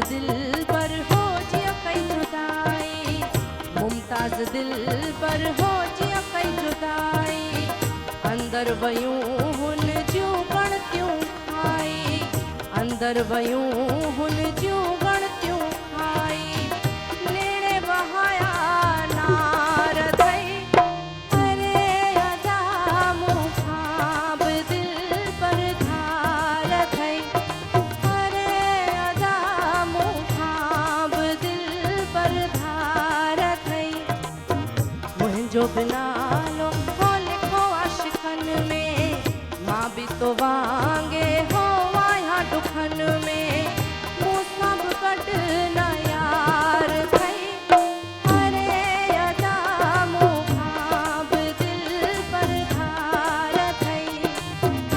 दिल पर हो जिया कई जुदाई, मुमताज दिल पर हो जिया कई जुदाई। अंदर वयूं हुन जूं गणतियूं खाई, अंदर वयूं हुन जूं गणतियूं खाई। नेड़े बहाया नार थई, अरे अदा मुखाब दिल पर धार थई, अरे अदा मुखाब दिल पर धार थई। मुंहिंजो बि नालो हो लिखो आशिकन में, मां बि तो वांगे हो आहियां दुखन में। मूंसां बि गॾु न यार थई, अरे अदा मुखां बि दिल पर धार थई,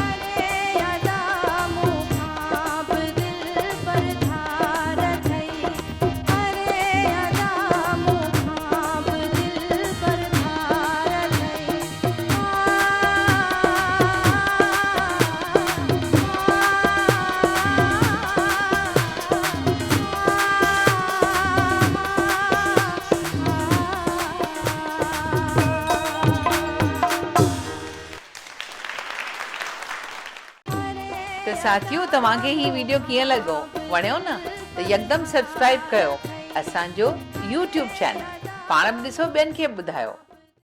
अरे अदा मुखां बि दिल पर धार थई, अरे अदा मुखां बि दिल पर धार तो साथियों तव्हांखे ही वीडियो कीअं लॻो, वणियो न त यकदम सब्सक्राइब कयो असांजो YouTube चैनल। पाण बि ॾिसो, ॿियनि खे बि ॿुधायो।